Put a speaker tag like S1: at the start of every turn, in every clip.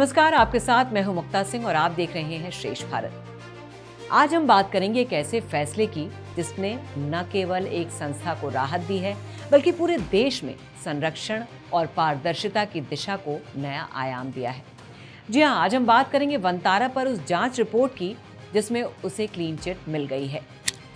S1: नमस्कार, आपके साथ मैं हूं मुक्ता सिंह और आप देख रहे हैं श्रेष्ठ भारत। आज हम बात करेंगे एक ऐसे फैसले की जिसने न केवल एक संस्था को राहत दी है बल्कि पूरे देश में संरक्षण और पारदर्शिता की दिशा को नया आयाम दिया है। जी हां, आज हम बात करेंगे वंतारा पर उस जांच रिपोर्ट की जिसमें उसे क्लीन चिट मिल गई है।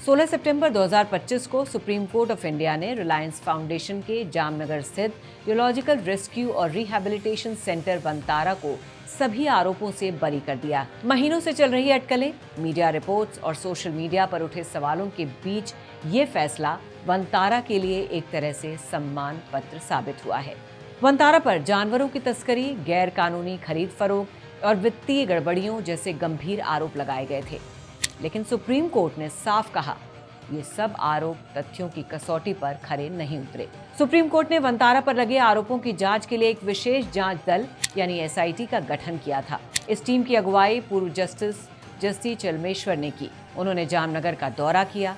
S1: 16 सितंबर 2025 को सुप्रीम कोर्ट ऑफ इंडिया ने रिलायंस फाउंडेशन के जामनगर स्थित जियोलॉजिकल रेस्क्यू और रिहैबिलिटेशन सेंटर वंतारा को सभी आरोपों से बरी कर दिया। महीनों से चल रही अटकलें, मीडिया रिपोर्ट्स और सोशल मीडिया पर उठे सवालों के बीच ये फैसला वंतारा के लिए एक तरह से सम्मान पत्र साबित हुआ है। वंतारा पर जानवरों की तस्करी, गैर कानूनी खरीद फरोख्त और वित्तीय गड़बड़ियों जैसे गंभीर आरोप लगाए गए थे, लेकिन सुप्रीम कोर्ट ने साफ कहा ये सब आरोप तथ्यों की कसौटी पर खरे नहीं उतरे। सुप्रीम कोर्ट ने वंतारा पर लगे आरोपों की जांच के लिए एक विशेष जांच दल यानी SIT का गठन किया था। इस टीम की अगुवाई पूर्व जस्टिस जस्ती चलमेश्वर ने की। उन्होंने जामनगर का दौरा किया,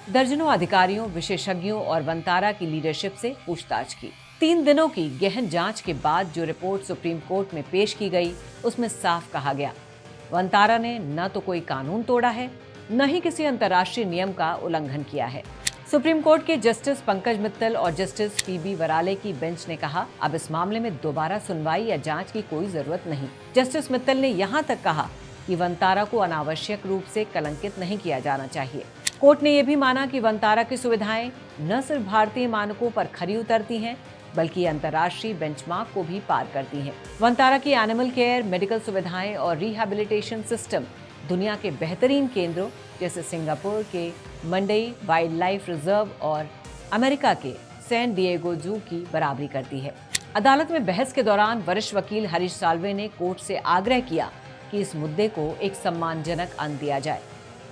S1: दर्जनों अधिकारियों, विशेषज्ञों और वंतारा की लीडरशिप से पूछताछ की। 3 दिनों की गहन जांच के बाद जो रिपोर्ट सुप्रीम कोर्ट में पेश की गई उसमें साफ कहा गया वंतारा ने न तो कोई कानून तोड़ा है, न ही किसी अंतर्राष्ट्रीय नियम का उल्लंघन किया है। सुप्रीम कोर्ट के जस्टिस पंकज मित्तल और जस्टिस PB वराले की बेंच ने कहा अब इस मामले में दोबारा सुनवाई या जांच की कोई जरूरत नहीं। जस्टिस मित्तल ने यहाँ तक कहा कि वंतारा को अनावश्यक रूप से कलंकित नहीं किया जाना चाहिए। कोर्ट ने यह भी माना कि वंतारा की सुविधाएं न सिर्फ भारतीय मानकों पर खरी उतरती हैं बल्कि अंतर्राष्ट्रीय बेंचमार्क को भी पार करती हैं। वंतारा की एनिमल केयर, मेडिकल सुविधाएं और रिहैबिलिटेशन सिस्टम दुनिया के बेहतरीन केंद्रों जैसे सिंगापुर के मंडई वाइल्ड लाइफ रिजर्व और अमेरिका के सैन डिएगो जू की बराबरी करती है। अदालत में बहस के दौरान वरिष्ठ वकील हरीश साल्वे ने कोर्ट से आग्रह किया कि इस मुद्दे को एक सम्मानजनक अंत दिया जाए,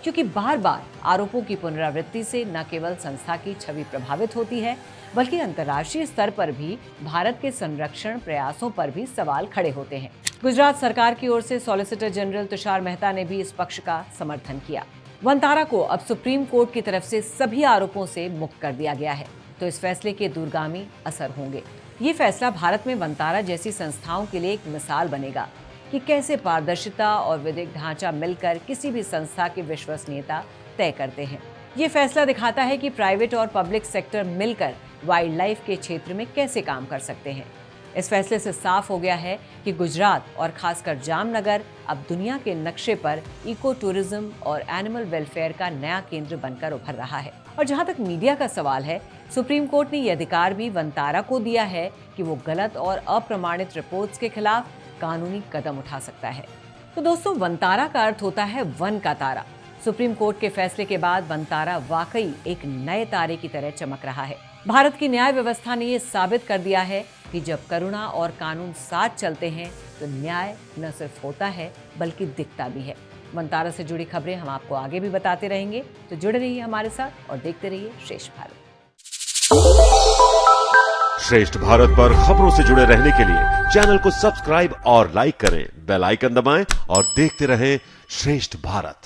S1: क्योंकि बार बार आरोपों की पुनरावृत्ति से न केवल संस्था की छवि प्रभावित होती है बल्कि अंतर्राष्ट्रीय स्तर पर भी भारत के संरक्षण प्रयासों पर भी सवाल खड़े होते हैं। गुजरात सरकार की ओर से सॉलिसिटर जनरल तुषार मेहता ने भी इस पक्ष का समर्थन किया। वंतारा को अब सुप्रीम कोर्ट की तरफ से सभी आरोपों से मुक्त कर दिया गया है, तो इस फैसले के दूरगामी असर होंगे। ये फैसला भारत में वंतारा जैसी संस्थाओं के लिए एक मिसाल बनेगा कि कैसे पारदर्शिता और विधिक ढांचा मिलकर किसी भी संस्था की विश्वसनीयता तय करते हैं। ये फैसला दिखाता है कि प्राइवेट और पब्लिक सेक्टर मिलकर वाइल्ड लाइफ के क्षेत्र में कैसे काम कर सकते हैं। इस फैसले से साफ हो गया है कि गुजरात और खासकर जामनगर अब दुनिया के नक्शे पर इको टूरिज्म और एनिमल वेलफेयर का नया केंद्र बनकर उभर रहा है। और जहां तक मीडिया का सवाल है, सुप्रीम कोर्ट ने यह अधिकार भी वंतारा को दिया है कि वो गलत और अप्रमाणित रिपोर्ट्स के खिलाफ कानूनी कदम उठा सकता है। तो दोस्तों, वंतारा का अर्थ होता है वन का तारा। सुप्रीम कोर्ट के फैसले के बाद वंतारा वाकई एक नए तारे की तरह चमक रहा है। भारत की न्याय व्यवस्था ने ये साबित कर दिया है कि जब करुणा और कानून साथ चलते हैं तो न्याय न सिर्फ होता है बल्कि दिखता भी है। वंतारा से जुड़ी खबरें हम आपको आगे भी बताते रहेंगे, तो जुड़े रहिए हमारे साथ और देखते रहिए श्रेष्ठ भारत।
S2: श्रेष्ठ भारत पर खबरों से जुड़े रहने के लिए चैनल को सब्सक्राइब और लाइक करें, बेल आइकन दबाएं और देखते रहें श्रेष्ठ भारत।